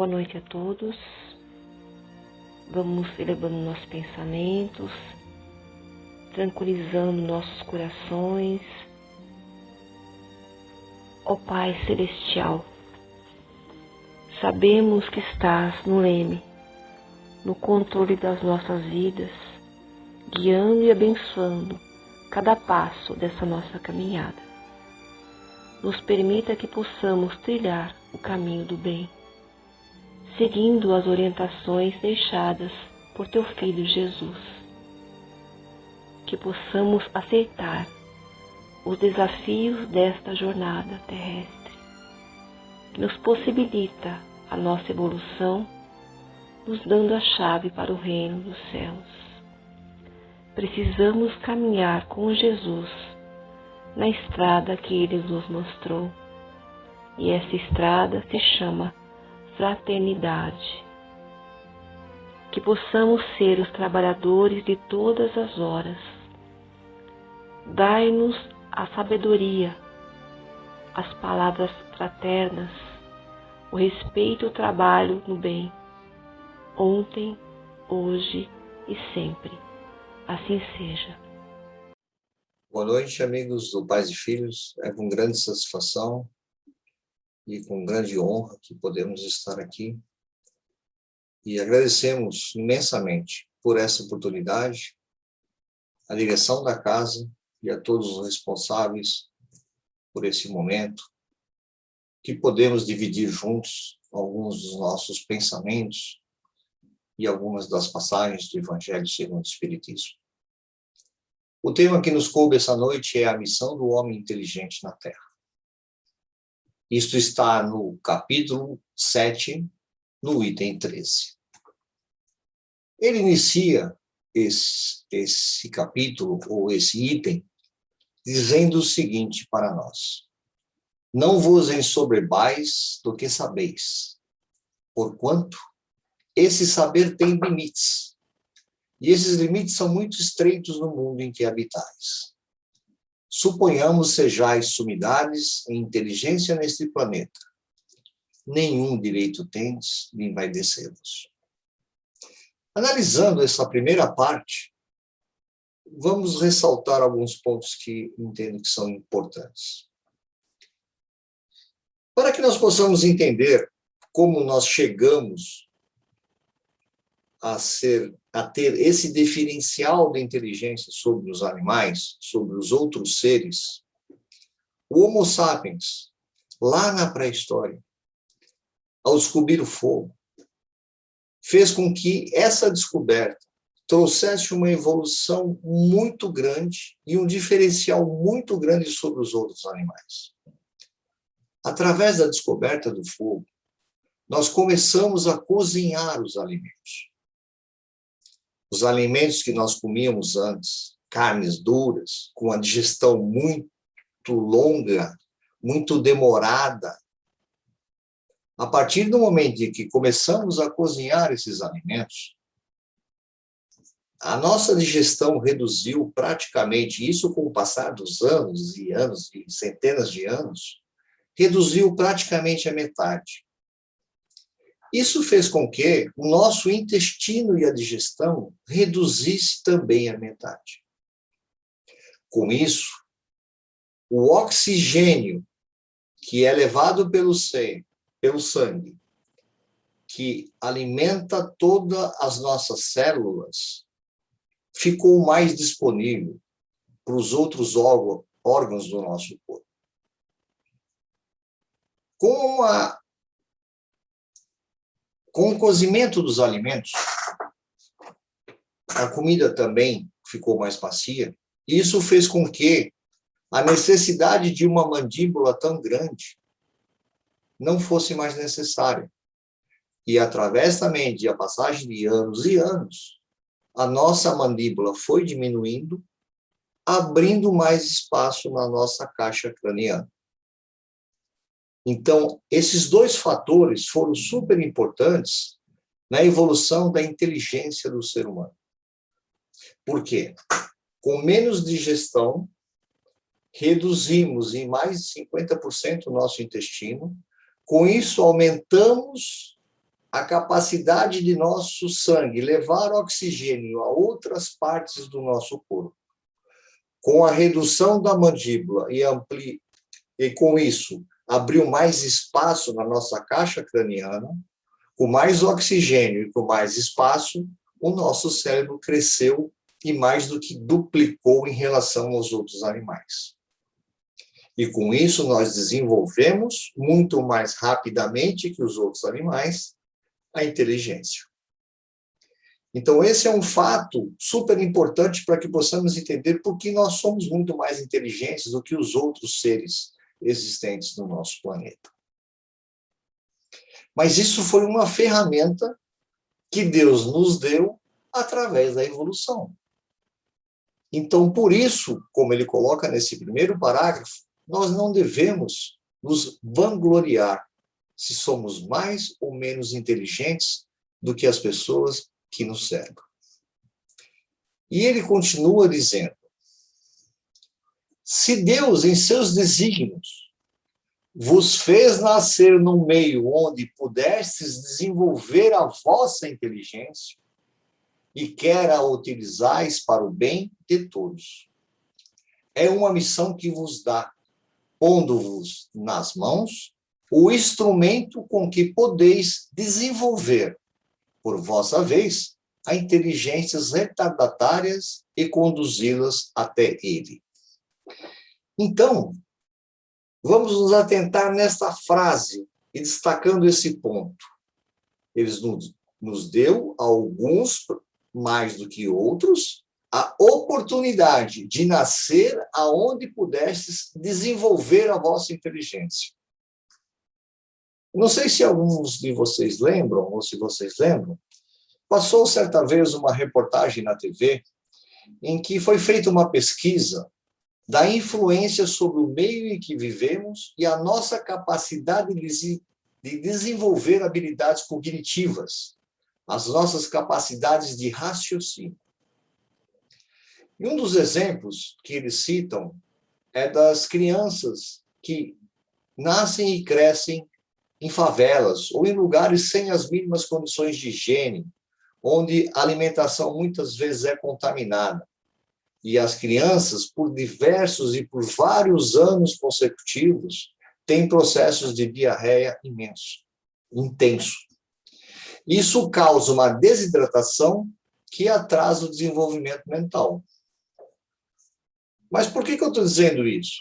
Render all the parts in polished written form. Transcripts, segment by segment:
noite a todos. Vamos elevando nossos pensamentos, tranquilizando nossos corações. Ó Pai Celestial, sabemos que estás no leme, no controle das nossas vidas, guiando e abençoando cada passo dessa nossa caminhada. Nos permita que possamos trilhar o caminho do bem, seguindo as orientações deixadas por Teu Filho Jesus. Que possamos aceitar os desafios desta jornada terrestre, que nos possibilita a nossa evolução, nos dando a chave para o reino dos céus. Precisamos caminhar com Jesus na estrada que Ele nos mostrou, e essa estrada se chama fraternidade. Que possamos ser os trabalhadores de todas as horas. Dai-nos a sabedoria, as palavras fraternas, o respeito ao trabalho no bem, ontem, hoje e sempre. Assim seja. Boa noite, amigos do Pais e Filhos. É com grande satisfação e com grande honra que podemos estar aqui. E agradecemos imensamente por essa oportunidade, a direção da casa e a todos os responsáveis por esse momento, que podemos dividir juntos alguns dos nossos pensamentos e algumas das passagens do Evangelho segundo o Espiritismo. O tema que nos coube essa noite é a missão do homem inteligente na Terra. Isto está no capítulo 7, no item 13. Ele inicia esse capítulo, ou esse item, dizendo o seguinte para nós: não vos ensoberbais do que sabeis, porquanto esse saber tem limites. E esses limites são muito estreitos no mundo em que habitais. Suponhamos sejais sumidades em inteligência neste planeta. Nenhum direito tendes de envaidecê-los. Analisando essa primeira parte, vamos ressaltar alguns pontos que entendo que são importantes. Para que nós possamos entender como nós chegamos a ter esse diferencial de inteligência sobre os animais, sobre os outros seres, o Homo sapiens, lá na pré-história, ao descobrir o fogo, fez com que essa descoberta trouxesse uma evolução muito grande e um diferencial muito grande sobre os outros animais. Através da descoberta do fogo, nós começamos a cozinhar os alimentos. Os alimentos que nós comíamos antes, carnes duras, com a digestão muito longa, muito demorada. A partir do momento em que começamos a cozinhar esses alimentos, a nossa digestão reduziu praticamente, isso com o passar dos anos e centenas de anos, reduziu praticamente a metade. Isso fez com que o nosso intestino e a digestão reduzisse também a metade. Com isso, o oxigênio que é levado pelo sangue, que alimenta todas as nossas células, ficou mais disponível para os outros órgãos do nosso corpo. Com o cozimento dos alimentos, a comida também ficou mais macia, e isso fez com que a necessidade de uma mandíbula tão grande não fosse mais necessária. E através também de a passagem de anos e anos, a nossa mandíbula foi diminuindo, abrindo mais espaço na nossa caixa craniana. Então, esses dois fatores foram super importantes na evolução da inteligência do ser humano. Por quê? Com menos digestão, reduzimos em mais de 50% o nosso intestino. Com isso, aumentamos a capacidade de nosso sangue levar oxigênio a outras partes do nosso corpo, com a redução da mandíbula e com isso abriu mais espaço na nossa caixa craniana, com mais oxigênio e com mais espaço, o nosso cérebro cresceu e mais do que duplicou em relação aos outros animais. E com isso nós desenvolvemos muito mais rapidamente que os outros animais a inteligência. Então esse é um fato super importante para que possamos entender por que nós somos muito mais inteligentes do que os outros seres existentes no nosso planeta. Mas isso foi uma ferramenta que Deus nos deu através da evolução. Então, por isso, como ele coloca nesse primeiro parágrafo, nós não devemos nos vangloriar se somos mais ou menos inteligentes do que as pessoas que nos cercam. E ele continua dizendo: se Deus, em seus desígnios, vos fez nascer num meio onde pudestes desenvolver a vossa inteligência e quer a utilizais para o bem de todos. É uma missão que vos dá, pondo-vos nas mãos o instrumento com que podeis desenvolver, por vossa vez, a inteligências retardatárias e conduzi-las até ele. Então, vamos nos atentar nesta frase e destacando esse ponto. Ele nos deu, alguns mais do que outros, a oportunidade de nascer aonde pudestes desenvolver a vossa inteligência. Não sei se alguns de vocês lembram, ou se vocês lembram, passou certa vez uma reportagem na TV em que foi feita uma pesquisa da influência sobre o meio em que vivemos e a nossa capacidade de desenvolver habilidades cognitivas, as nossas capacidades de raciocínio. E um dos exemplos que eles citam é das crianças que nascem e crescem em favelas ou em lugares sem as mínimas condições de higiene, onde a alimentação muitas vezes é contaminada. E as crianças, por diversos e por vários anos consecutivos, têm processos de diarreia intenso. Isso causa uma desidratação que atrasa o desenvolvimento mental. Mas por que eu estou dizendo isso?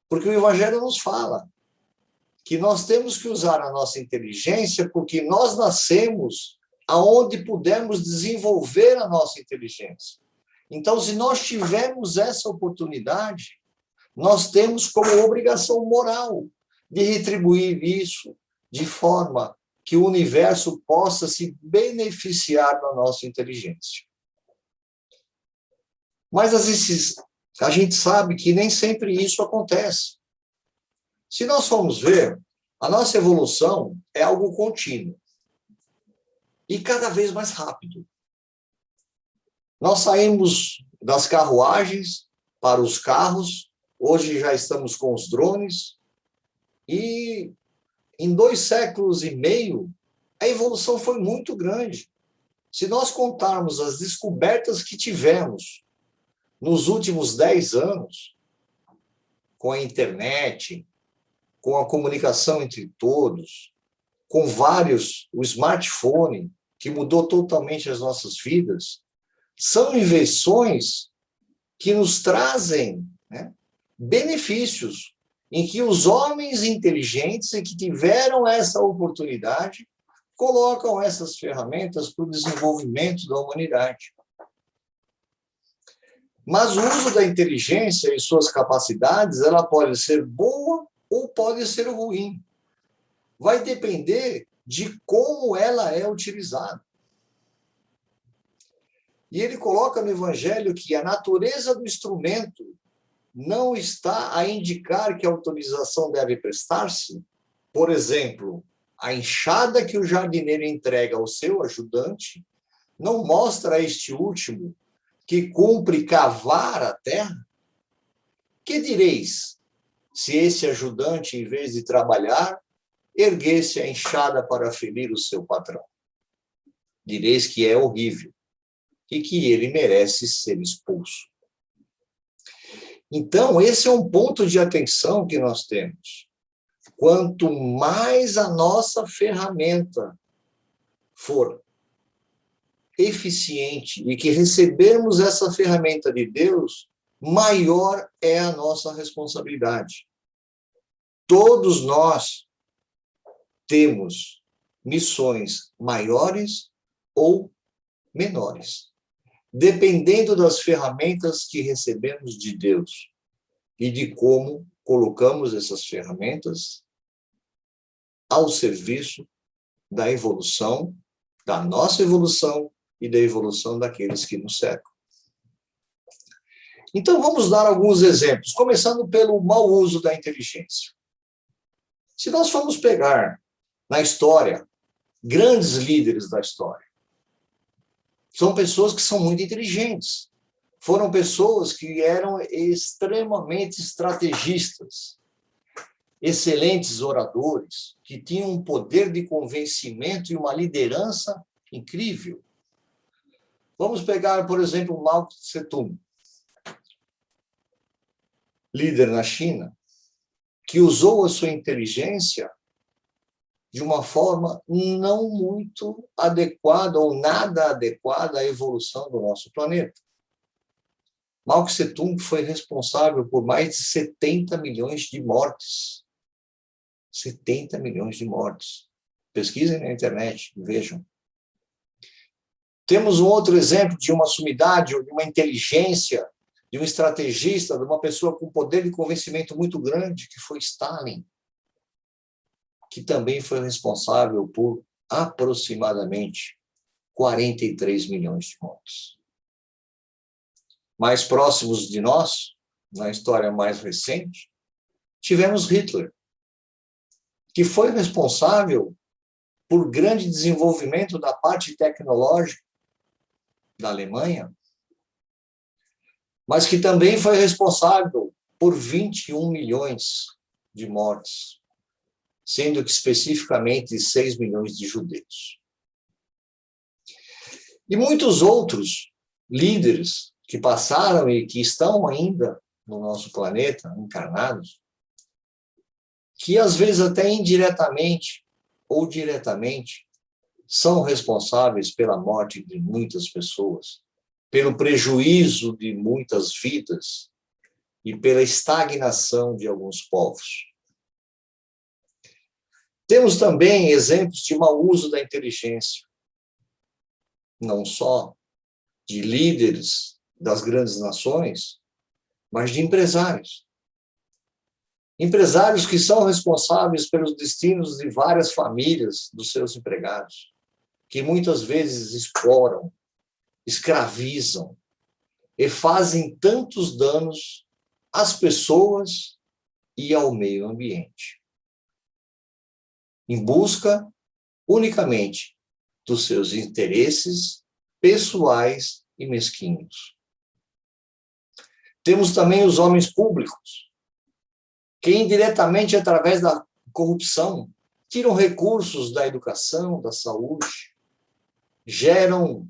Porque o Evangelho nos fala que nós temos que usar a nossa inteligência porque nós nascemos aonde pudermos desenvolver a nossa inteligência. Então, se nós tivermos essa oportunidade, nós temos como obrigação moral de retribuir isso de forma que o universo possa se beneficiar da nossa inteligência. Mas a gente sabe que nem sempre isso acontece. Se nós formos ver, a nossa evolução é algo contínuo e cada vez mais rápido. Nós saímos das carruagens para os carros, hoje já estamos com os drones, e em 2 séculos e meio, a evolução foi muito grande. Se nós contarmos as descobertas que tivemos nos últimos 10 anos, com a internet, com a comunicação entre todos, com o smartphone, que mudou totalmente as nossas vidas, são invenções que nos trazem, né, benefícios, em que os homens inteligentes e que tiveram essa oportunidade colocam essas ferramentas para o desenvolvimento da humanidade. Mas o uso da inteligência e suas capacidades, ela pode ser boa ou pode ser ruim. Vai depender de como ela é utilizada. E ele coloca no Evangelho que a natureza do instrumento não está a indicar que a autorização deve prestar-se. Por exemplo, a enxada que o jardineiro entrega ao seu ajudante não mostra a este último que cumpre cavar a terra? Que direis, se esse ajudante, em vez de trabalhar, erguesse a enxada para ferir o seu patrão. Direis que é horrível e que ele merece ser expulso. Então, esse é um ponto de atenção que nós temos. Quanto mais a nossa ferramenta for eficiente e que recebermos essa ferramenta de Deus, maior é a nossa responsabilidade. Todos nós temos missões maiores ou menores, dependendo das ferramentas que recebemos de Deus e de como colocamos essas ferramentas ao serviço da evolução, da nossa evolução e da evolução daqueles que nos cercam. Então, vamos dar alguns exemplos, começando pelo mau uso da inteligência. Se nós formos pegar na história grandes líderes da história, são pessoas que são muito inteligentes, foram pessoas que eram extremamente estrategistas, excelentes oradores, que tinham um poder de convencimento e uma liderança incrível. Vamos pegar, por exemplo, Mao Tse-tung, líder na China, que usou a sua inteligência de uma forma não muito adequada ou nada adequada à evolução do nosso planeta. Mao Tse-tung foi responsável por mais de 70 milhões de mortes. 70 milhões de mortes. Pesquisem na internet, vejam. Temos um outro exemplo de uma sumidade, ou de uma inteligência, de um estrategista, de uma pessoa com poder de convencimento muito grande, que foi Stalin, que também foi responsável por aproximadamente 43 milhões de mortes. Mais próximos de nós, na história mais recente, tivemos Hitler, que foi responsável por grande desenvolvimento da parte tecnológica da Alemanha, mas que também foi responsável por 21 milhões de mortes, sendo que especificamente 6 milhões de judeus. E muitos outros líderes que passaram e que estão ainda no nosso planeta, encarnados, que às vezes até indiretamente ou diretamente são responsáveis pela morte de muitas pessoas, pelo prejuízo de muitas vidas e pela estagnação de alguns povos. Temos também exemplos de mau uso da inteligência, não só de líderes das grandes nações, mas de empresários. Empresários que são responsáveis pelos destinos de várias famílias dos seus empregados, que muitas vezes exploram, escravizam e fazem tantos danos às pessoas e ao meio ambiente, em busca unicamente dos seus interesses pessoais e mesquinhos. Temos também os homens públicos, que indiretamente, através da corrupção, tiram recursos da educação, da saúde, geram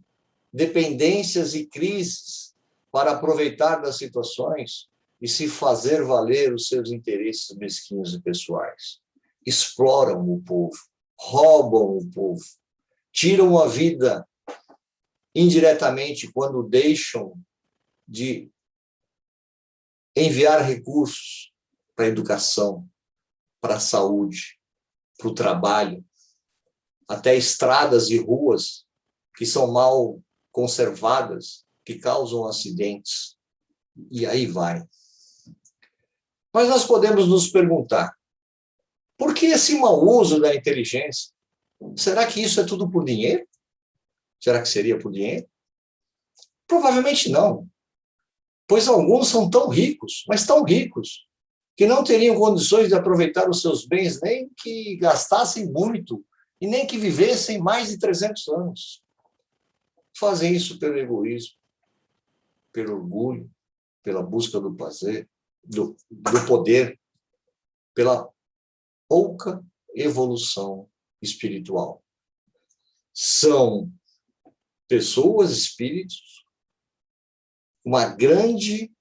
dependências e crises para aproveitar das situações e se fazer valer os seus interesses mesquinhos e pessoais. Exploram o povo, roubam o povo, tiram a vida indiretamente quando deixam de enviar recursos para a educação, para a saúde, para o trabalho, até estradas e ruas que são mal conservadas, que causam acidentes, e aí vai. Mas nós podemos nos perguntar, por que esse mau uso da inteligência? Será que isso é tudo por dinheiro? Será que seria por dinheiro? Provavelmente não, pois alguns são tão ricos, mas tão ricos, que não teriam condições de aproveitar os seus bens, nem que gastassem muito, e nem que vivessem mais de 300 anos. Fazem isso pelo egoísmo, pelo orgulho, pela busca do prazer, do poder, pela pouca evolução espiritual. São pessoas, espíritos, uma grande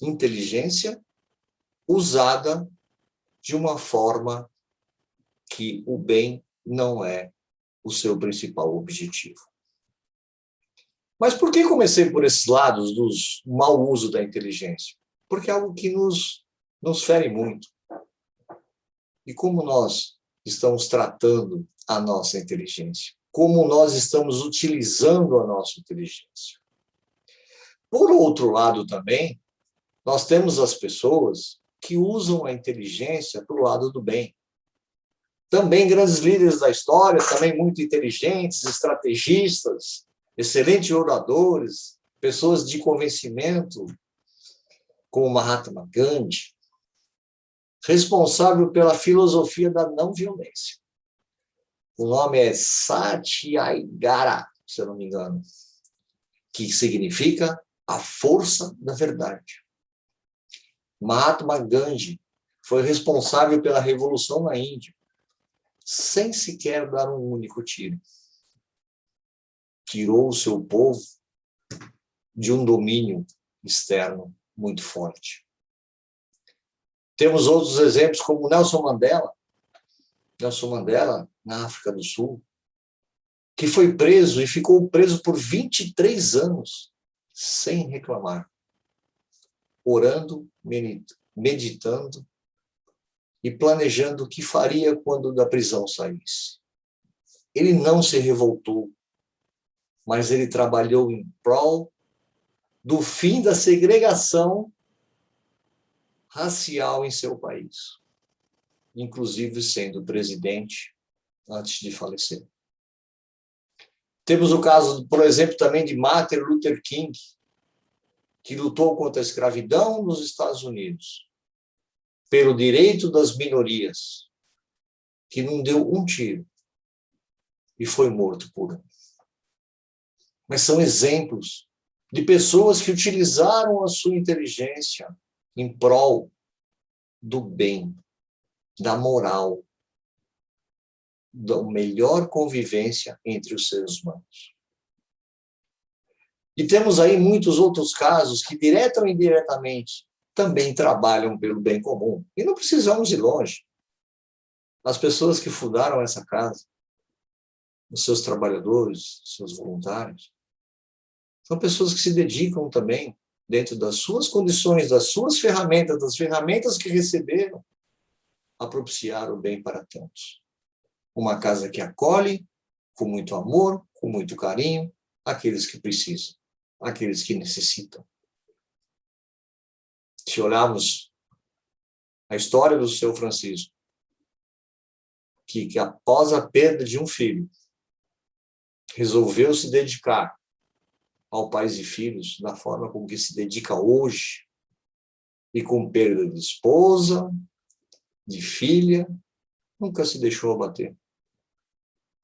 inteligência usada de uma forma que o bem não é o seu principal objetivo. Mas por que comecei por esses lados dos mau uso da inteligência? Porque é algo que nos fere muito. E como nós estamos tratando a nossa inteligência? Como nós estamos utilizando a nossa inteligência? Por outro lado também, nós temos as pessoas que usam a inteligência para o lado do bem. Também grandes líderes da história, também muito inteligentes, estrategistas, excelentes oradores, pessoas de convencimento, como Mahatma Gandhi, responsável pela filosofia da não violência. O nome é Satyagraham, se eu não me engano, que significa a força da verdade. Mahatma Gandhi foi responsável pela revolução na Índia, sem sequer dar um único tiro. Tirou o seu povo de um domínio externo muito forte. Temos outros exemplos, como Nelson Mandela. Nelson Mandela, na África do Sul, que foi preso e ficou preso por 23 anos, sem reclamar, orando, meditando e planejando o que faria quando da prisão saísse. Ele não se revoltou, mas ele trabalhou em prol do fim da segregação racial em seu país, inclusive sendo presidente antes de falecer. Temos o caso, por exemplo, também de Martin Luther King, que lutou contra a escravidão nos Estados Unidos, pelo direito das minorias, que não deu um tiro e foi morto por um. Mas são exemplos de pessoas que utilizaram a sua inteligência em prol do bem, da moral, da melhor convivência entre os seres humanos. E temos aí muitos outros casos que, direta ou indiretamente, também trabalham pelo bem comum. E não precisamos ir longe. As pessoas que fundaram essa casa, os seus trabalhadores, os seus voluntários, são pessoas que se dedicam também, dentro das suas condições, das suas ferramentas, das ferramentas que receberam, a propiciar o bem para tantos. Uma casa que acolhe, com muito amor, com muito carinho, aqueles que precisam, aqueles que necessitam. Se olharmos a história do seu Francisco, que após a perda de um filho, resolveu se dedicar ao pais e filhos da forma como que se dedica hoje, e com perda de esposa, de filha, nunca se deixou abater.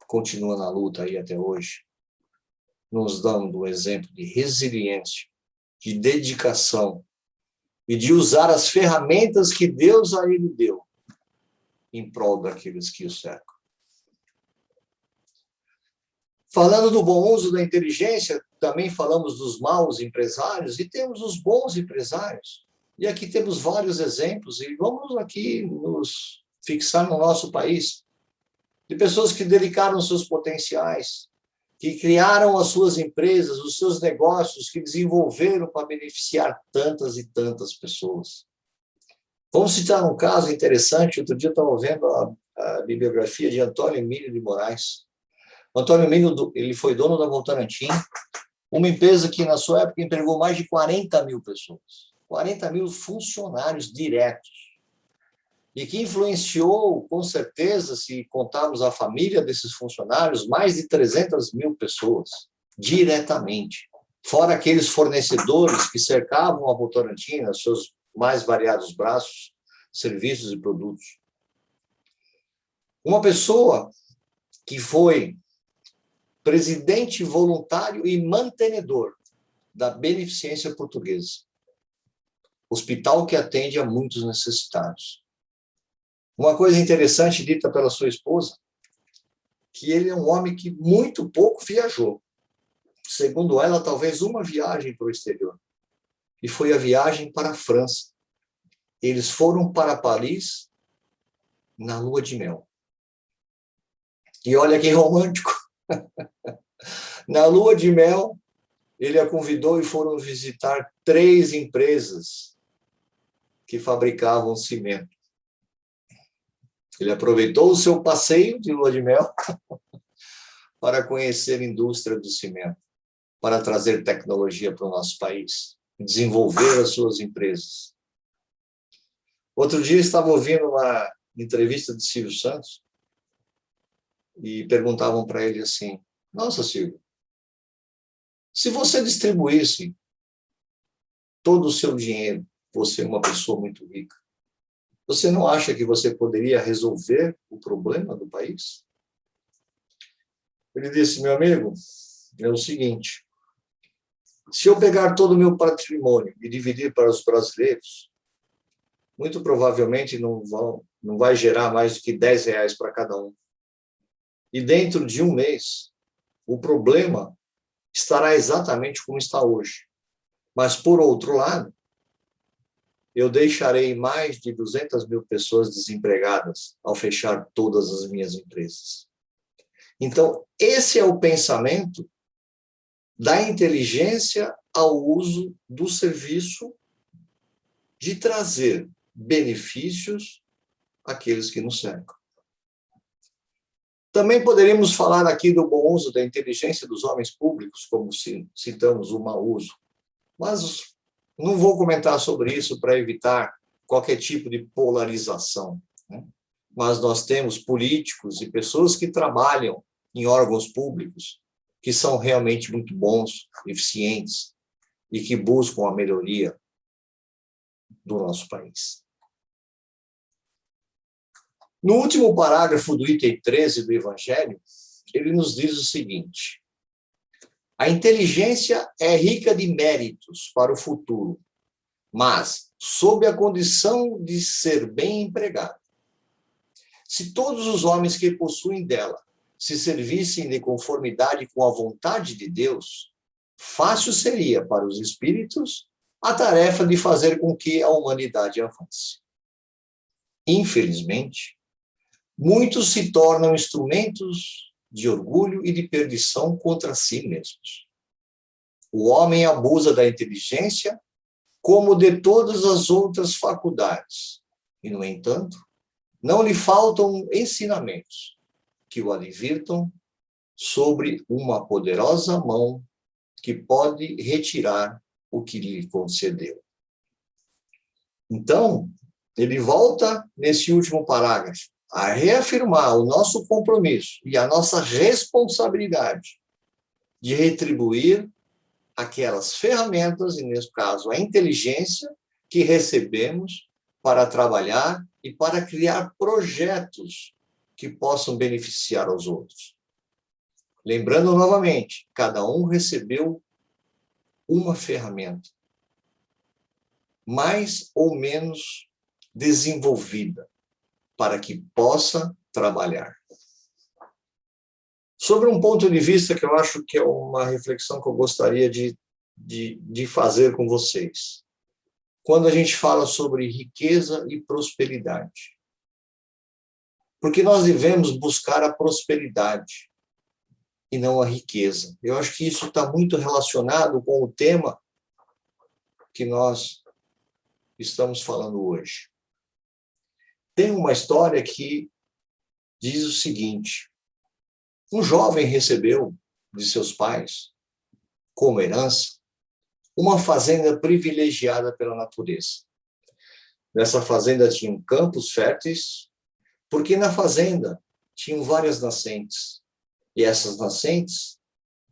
Continua na luta aí até hoje, nos dando um exemplo de resiliência, de dedicação e de usar as ferramentas que Deus a ele deu em prol daqueles que o cercam. Falando do bom uso da inteligência, também falamos dos maus empresários e temos os bons empresários. E aqui temos vários exemplos e vamos aqui nos fixar no nosso país, de pessoas que dedicaram seus potenciais, que criaram as suas empresas, os seus negócios, que desenvolveram para beneficiar tantas e tantas pessoas. Vamos citar um caso interessante. Outro dia eu estava vendo a bibliografia de Antônio Emílio de Moraes. Antônio Emílio, ele foi dono da Votorantim, uma empresa que, na sua época, empregou mais de 40 mil pessoas. 40 mil funcionários diretos. E que influenciou, com certeza, se contarmos a família desses funcionários, mais de 300 mil pessoas, diretamente. Fora aqueles fornecedores que cercavam a Votorantim, nos seus mais variados braços, serviços e produtos. Uma pessoa que foi presidente voluntário e mantenedor da Beneficência Portuguesa, hospital que atende a muitos necessitados. Uma coisa interessante dita pela sua esposa, que ele é um homem que muito pouco viajou. Segundo ela, talvez uma viagem para o exterior. E foi a viagem para a França. Eles foram para Paris na lua de mel. E olha que romântico. Na lua de mel, ele a convidou e foram visitar 3 empresas que fabricavam cimento. Ele aproveitou o seu passeio de lua de mel para conhecer a indústria do cimento, para trazer tecnologia para o nosso país, desenvolver as suas empresas. Outro dia estava ouvindo uma entrevista de Silvio Santos e perguntavam para ele assim: nossa, Silvio, se você distribuísse todo o seu dinheiro, você é uma pessoa muito rica, você não acha que você poderia resolver o problema do país? Ele disse: meu amigo, é o seguinte, se eu pegar todo o meu patrimônio e dividir para os brasileiros, muito provavelmente não vai gerar mais do que R$10 para cada um. E dentro de um mês, o problema estará exatamente como está hoje. Mas, por outro lado, eu deixarei mais de 200 mil pessoas desempregadas ao fechar todas as minhas empresas. Então, esse é o pensamento da inteligência ao uso do serviço de trazer benefícios àqueles que nos cercam. Também poderíamos falar aqui do bom uso da inteligência dos homens públicos, como citamos o mau uso. Mas não vou comentar sobre isso para evitar qualquer tipo de polarização, né? Mas nós temos políticos e pessoas que trabalham em órgãos públicos que são realmente muito bons, eficientes e que buscam a melhoria do nosso país. No último parágrafo do item 13 do Evangelho, ele nos diz o seguinte: a inteligência é rica de méritos para o futuro, mas sob a condição de ser bem empregada. Se todos os homens que possuem dela se servissem de conformidade com a vontade de Deus, fácil seria para os espíritos a tarefa de fazer com que a humanidade avance. Infelizmente, muitos se tornam instrumentos de orgulho e de perdição contra si mesmos. O homem abusa da inteligência como de todas as outras faculdades. E, no entanto, não lhe faltam ensinamentos que o advirtam sobre uma poderosa mão que pode retirar o que lhe concedeu. Então, ele volta nesse último parágrafo a reafirmar o nosso compromisso e a nossa responsabilidade de retribuir aquelas ferramentas, e nesse caso a inteligência, que recebemos para trabalhar e para criar projetos que possam beneficiar aos outros. Lembrando novamente, cada um recebeu uma ferramenta, mais ou menos desenvolvida, para que possa trabalhar. Sobre um ponto de vista que eu acho que é uma reflexão que eu gostaria de fazer com vocês. Quando a gente fala sobre riqueza e prosperidade. Porque nós devemos buscar a prosperidade e não a riqueza. Eu acho que isso está muito relacionado com o tema que nós estamos falando hoje. Tem uma história que diz o seguinte: um jovem recebeu de seus pais, como herança, uma fazenda privilegiada pela natureza. Nessa fazenda tinham campos férteis, porque na fazenda tinham várias nascentes, e essas nascentes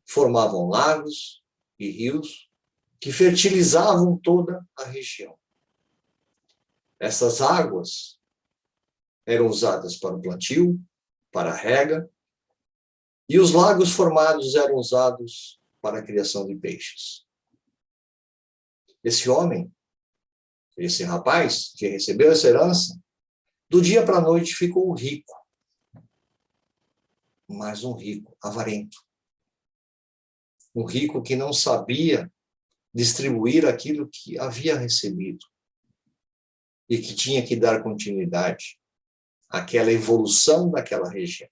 formavam lagos e rios que fertilizavam toda a região. Essas águas eram usadas para o plantio, para a rega, e os lagos formados eram usados para a criação de peixes. Esse homem, esse rapaz que recebeu essa herança, Do dia para a noite ficou rico, mas um rico avarento. Um rico que não sabia distribuir aquilo que havia recebido e que tinha que dar continuidade àquela evolução daquela região.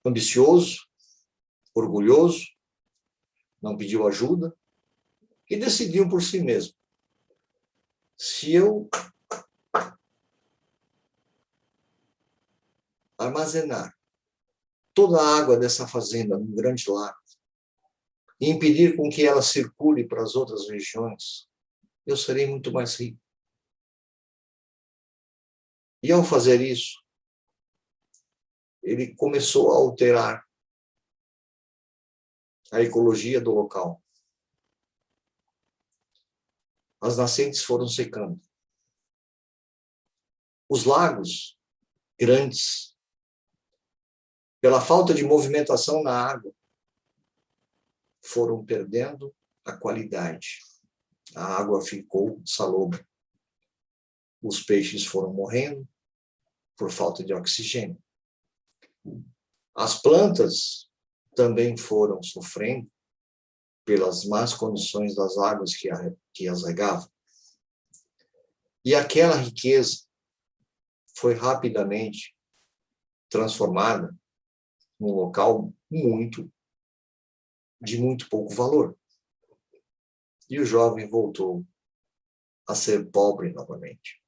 Ambicioso, orgulhoso, não pediu ajuda e decidiu por si mesmo. Se eu armazenar toda a água dessa fazenda num grande lago e impedir com que ela circule para as outras regiões, eu serei muito mais rico. E ao fazer isso, ele começou a alterar a ecologia do local. As nascentes foram secando. Os lagos grandes, pela falta de movimentação na água, foram perdendo a qualidade. A água ficou salobra. Os peixes foram morrendo por falta de oxigênio. As plantas também foram sofrendo pelas más condições das águas que as regavam. E aquela riqueza foi rapidamente transformada num local de muito pouco valor. E o jovem voltou a ser pobre novamente.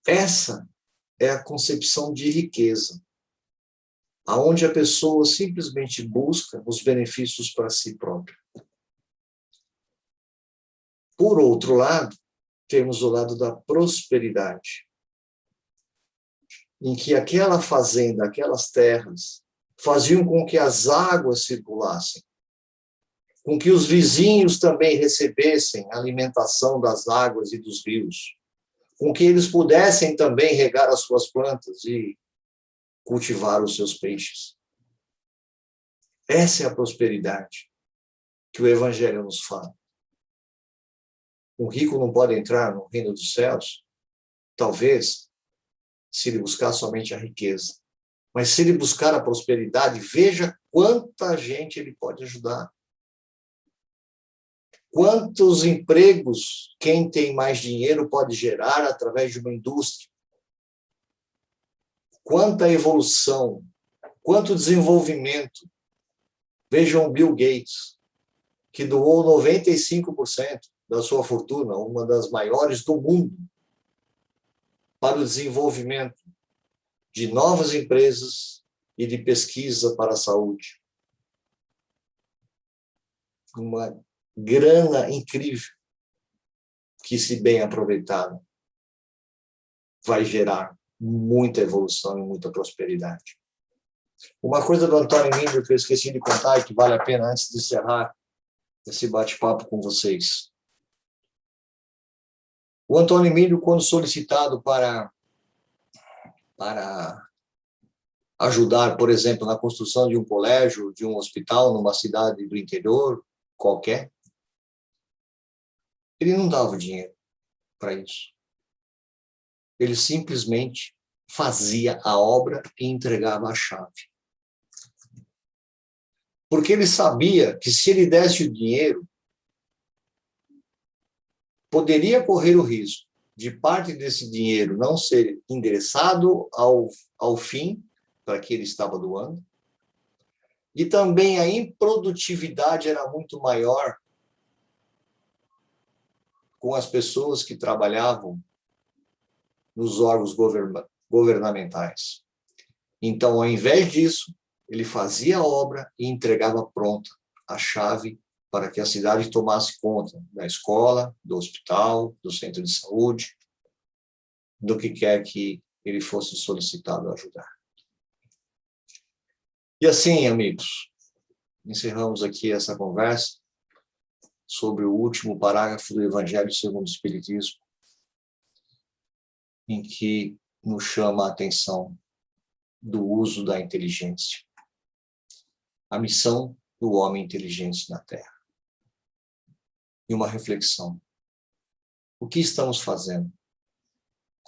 Essa é a concepção de riqueza, aonde a pessoa simplesmente busca os benefícios para si própria. Por outro lado, temos o lado da prosperidade, em que aquela fazenda, aquelas terras, faziam com que as águas circulassem, com que os vizinhos também recebessem a alimentação das águas e dos rios, com que eles pudessem também regar as suas plantas e cultivar os seus peixes. Essa é a prosperidade que o Evangelho nos fala. O rico não pode entrar no reino dos céus, talvez, se ele buscar somente a riqueza. Mas se ele buscar a prosperidade, veja quanta gente ele pode ajudar. Quantos empregos quem tem mais dinheiro pode gerar através de uma indústria? Quanta evolução, quanto desenvolvimento. Vejam Bill Gates, que doou 95% da sua fortuna, uma das maiores do mundo, para o desenvolvimento de novas empresas e de pesquisa para a saúde. Uma grana incrível que, se bem aproveitada, vai gerar muita evolução e muita prosperidade. Uma coisa do Antônio Emílio que eu esqueci de contar e que vale a pena antes de encerrar esse bate-papo com vocês. O Antônio Emílio, quando solicitado para ajudar, por exemplo, na construção de um colégio, de um hospital, numa cidade do interior qualquer, ele não dava dinheiro para isso. Ele simplesmente fazia a obra e entregava a chave. Porque ele sabia que, se ele desse o dinheiro, poderia correr o risco de parte desse dinheiro não ser endereçado ao fim para que ele estava doando, e também a improdutividade era muito maior com as pessoas que trabalhavam nos órgãos governamentais. Então, ao invés disso, ele fazia a obra e entregava pronta a chave para que a cidade tomasse conta da escola, do hospital, do centro de saúde, do que quer que ele fosse solicitado a ajudar. E assim, amigos, encerramos aqui essa conversa sobre o último parágrafo do Evangelho segundo o Espiritismo, em que nos chama a atenção do uso da inteligência, a missão do homem inteligente na Terra. E uma reflexão. O que estamos fazendo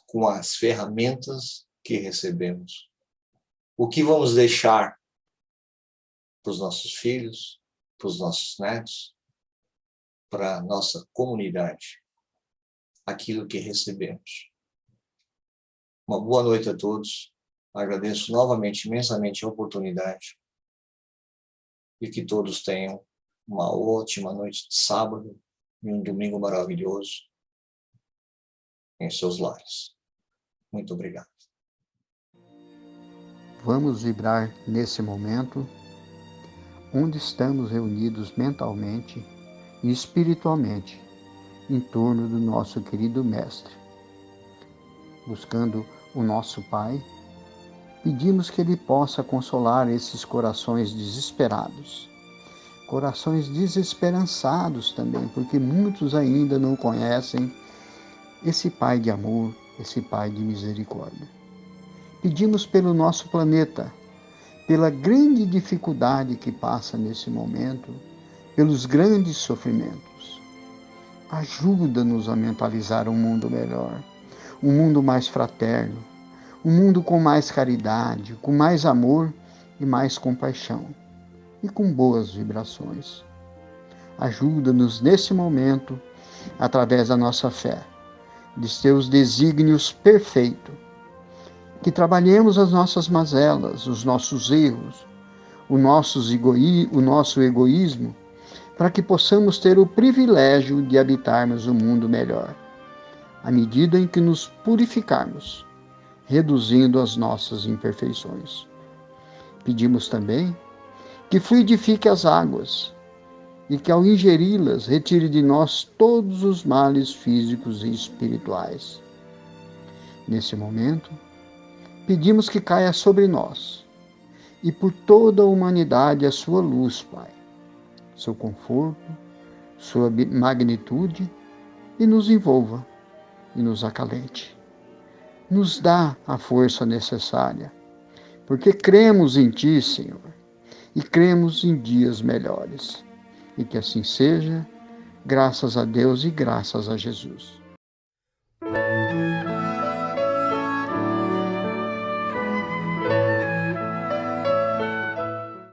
com as ferramentas que recebemos? O que vamos deixar para os nossos filhos, para os nossos netos, para a nossa comunidade? Aquilo que recebemos. Uma boa noite a todos. Agradeço novamente, imensamente, a oportunidade. E que todos tenham uma ótima noite de sábado e um domingo maravilhoso em seus lares. Muito obrigado. Vamos vibrar nesse momento, onde estamos reunidos mentalmente e espiritualmente, em torno do nosso querido Mestre. Buscando o nosso Pai, pedimos que Ele possa consolar esses corações desesperados, corações desesperançados também, porque muitos ainda não conhecem esse Pai de amor, esse Pai de misericórdia. Pedimos pelo nosso planeta, pela grande dificuldade que passa nesse momento, pelos grandes sofrimentos. Ajuda-nos a mentalizar um mundo melhor, um mundo mais fraterno, um mundo com mais caridade, com mais amor e mais compaixão, e com boas vibrações. Ajuda-nos nesse momento, através da nossa fé, de teus desígnios perfeitos, que trabalhemos as nossas mazelas, os nossos erros, o nosso egoísmo, para que possamos ter o privilégio de habitarmos um mundo melhor, à medida em que nos purificarmos, reduzindo as nossas imperfeições. Pedimos também que fluidifique as águas e que, ao ingeri-las, retire de nós todos os males físicos e espirituais. Nesse momento, pedimos que caia sobre nós e por toda a humanidade a sua luz, Pai, seu conforto, sua magnitude, e nos envolva e nos acalente. Nos dá a força necessária, porque cremos em Ti, Senhor, e cremos em dias melhores. E que assim seja, graças a Deus e graças a Jesus.